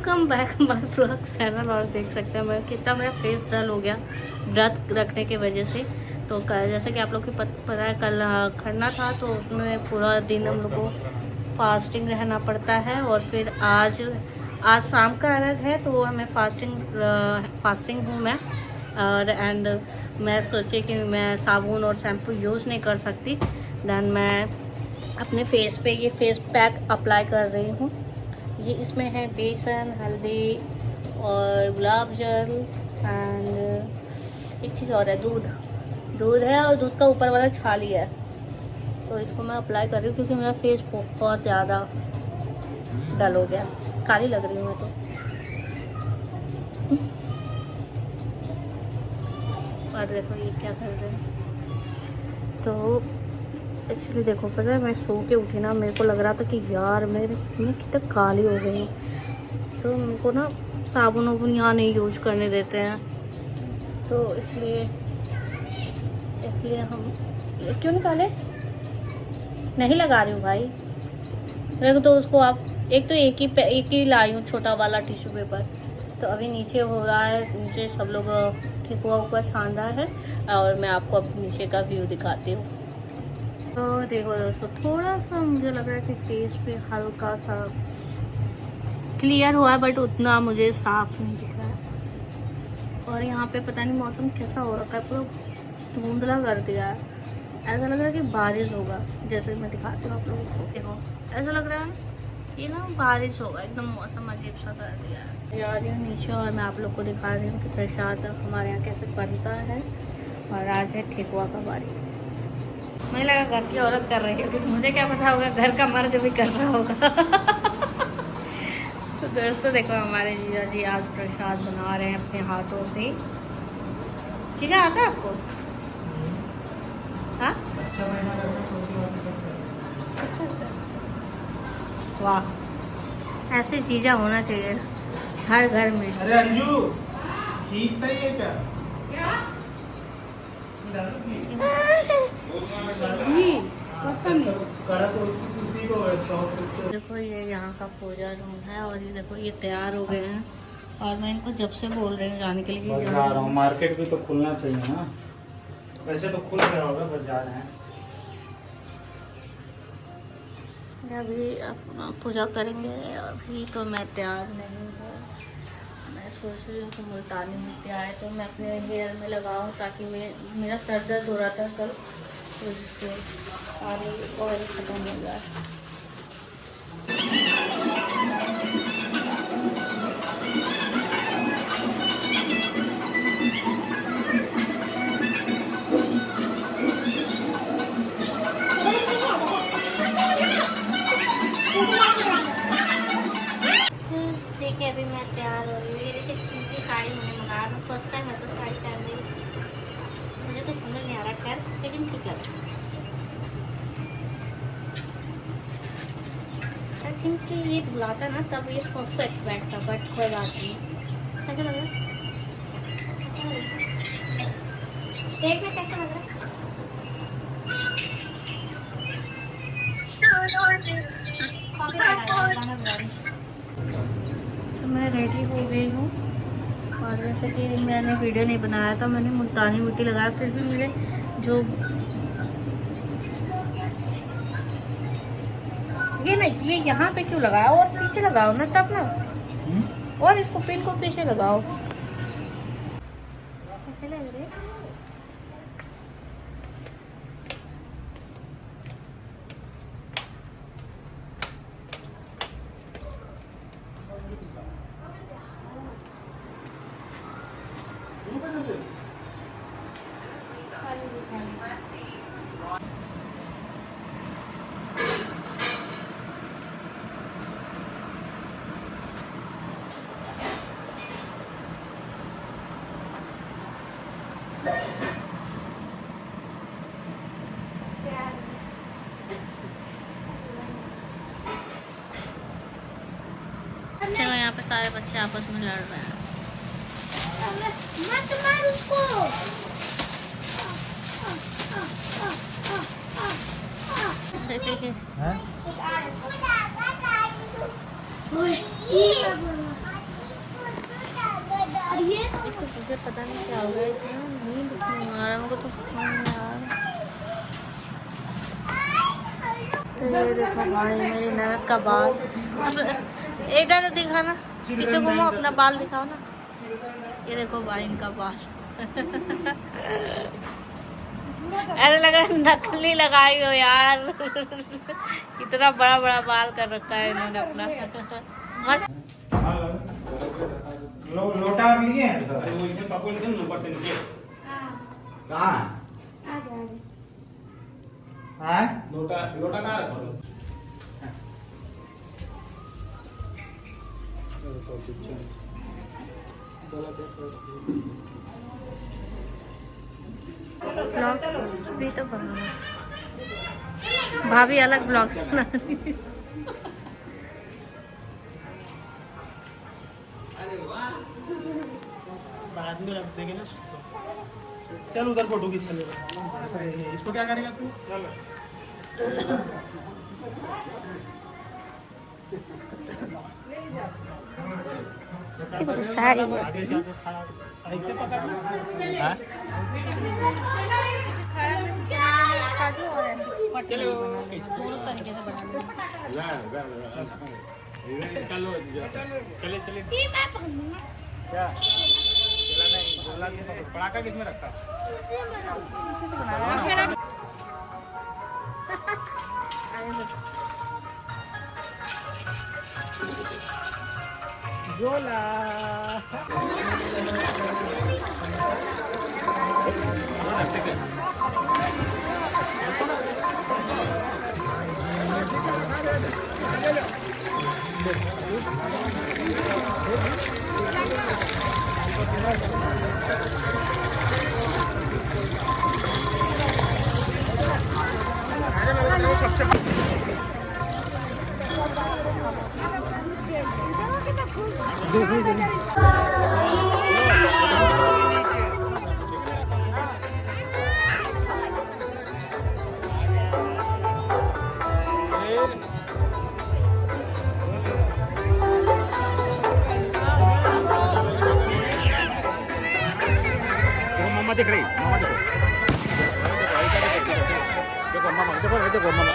Welcome back my blog channel. और देख सकते हैं मैं कितना मेरा फेस डल हो गया व्रत रखने की वजह से। तो जैसे कि आप लोग को पता है कल खरना था, तो उसमें पूरा दिन हम लोग को फास्टिंग रहना पड़ता है। और फिर आज शाम का अर्घ है, तो मैं फास्टिंग हूँ मैं। और एंड मैं सोची कि मैं साबुन और शैम्पू यूज़ नहीं कर सकती। देन मैं अपने फेस पे ये फेस पैक अप्लाई कर रही हूँ। ये इसमें है बेसन, हल्दी और गुलाब जल एंड एक चीज़ और है, दूध है और दूध का ऊपर वाला छाली है। तो इसको मैं अप्लाई कर रही हूँ क्योंकि मेरा फेस बहुत ज़्यादा डल हो गया, काली लग रही हूँ मैं तो। और देखो ये क्या कर रहे हैं। तो एक्चुअली देखो पता है, मैं सो के उठी ना, मेरे को लग रहा था कि यार मैं कितना काली हो गई हूँ। तो उनको ना साबुन वाबुन यहाँ नहीं यूज करने देते हैं, तो इसलिए हम क्यों निकाले नहीं लगा रही हूँ भाई। देखो तो उसको आप एक ही लाई हूँ छोटा वाला टिश्यू पेपर। तो अभी नीचे हो रहा है, नीचे सब लोग ठेकुआ छान रहा है और मैं आपको अब नीचे का व्यू दिखाती हूँ। तो देखो दोस्तों, थोड़ा सा मुझे लग रहा है कि फेस पे हल्का सा क्लियर हुआ है, बट उतना मुझे साफ नहीं दिख रहा है। और यहाँ पे पता नहीं मौसम कैसा हो रखा है, पूरा धुंधला कर दिया है। ऐसा लग रहा है कि बारिश होगा, जैसे मैं दिखाती हूँ आप लोगों को। देखो ऐसा लग रहा है ये ना बारिश होगा, एकदम मौसम अजीब सा कर दिया है। जा रही हूँ नीचे और मैं आप लोग को दिखा रही हूँ कि प्रसाद हमारे यहाँ कैसे बनता है। और आज है ठेकुआ का बारी। मुझे लगा घर की औरत कर रही है, क्योंकि मुझे क्या पता होगा घर का मर्द भी कर रहा होगा। तो दोस्तों देखो, हमारे जीजा जी आज प्रसाद बना रहे हैं अपने हाथों से। जीजा आता है आपको? हाँ, वाह, ऐसे जीजा होना चाहिए हर घर में। अरे अंजू, ठीक था ये क्या? देखो ये यहाँ का पूजा रूम है और ये देखो ये तैयार हो गए हैं। और मैं इनको जब से बोल रही हूँ जाने के लिए। जा रहा हूँ, मार्केट भी तो खुलना चाहिए ना। वैसे तो खुल गया होगा, बस जा रहे हैं। अभी अपना पूजा करेंगे। अभी तो मैं तैयार नहीं हूँ। मैं सोच रही हूँ कि मुल्तानी मिट्टी आए तो मैं अपने हेयर में लगाऊँ, ताकि मेरा सर दर्द हो रहा था कल, तो जिससे सारे ऑयल ख़त्म हो जाए। देखिए अभी मैं तैयार हो रही हूँ। ये देखिए सूती साड़ी मैंने मंगाया, मैं फर्स्ट टाइम ऐसा साड़ी पहन रही हूँ। मुझे तो समझ नहीं आ रहा खैर, लेकिन ठीक लग रहा है। आई थिंक कि ये धुलाता ना तब ये परफेक्ट बैठता, बट कोई बात नहीं। कैसा लग रहा है? देख में कैसा लग रहा है? तो मैं रेडी हो गई हूँ। और जैसे कि मैंने वीडियो नहीं बनाया था, मैंने मुल्तानी मिट्टी लगाया, फिर भी मुझे जो ये ना, ये यहाँ पे क्यों लगाया? और पीछे लगाओ ना तब ना, और इसको पिन को पीछे लगाओ। कैसे लग रहे? चलो यहाँ पे सारे बच्चे आपस में लड़ रहे हैं। मत मार उसको। देखिए पता नहीं क्या हो गया, इतना नींद क्यों आ रहा है मुझको तो समझ नहीं आ रहा। तो ये देखो भाई मेरी ननद का बाल, इधर दिखाना, पीछे घूमो, अपना बाल दिखाओ ना। ये देखो भाई इनका बाल ऐसा लग रहा है नकली लगाई हो यार इतना बड़ा बड़ा बाल कर रखा है इन्होंने अपना मस्त। लोटा और लिए हैं सर? वो इसे पापा ने देन ऊपर से नीचे कहाँ है? लोटा लोटा कहाँ रखा हो? ब्लॉग्स भी तो बनाना, भाभी अलग ब्लॉग्स बना रही है। बाद में रख देंगे ना। चल उधर फोटो खींच ले। इसको क्या करेगा तू? चल ये तो साड़ी है। आगे जाके खड़ा ऐसे पकड़ना। हाँ? काजू और ऐसे पटली बना लो, दोनों तरीके से बना लो। चले चले क्या चला नहीं गोला नहीं पड़ाका किसमें रखा गोला मामा दिख रही मामा देखो देखो मामा देखो देखो मामा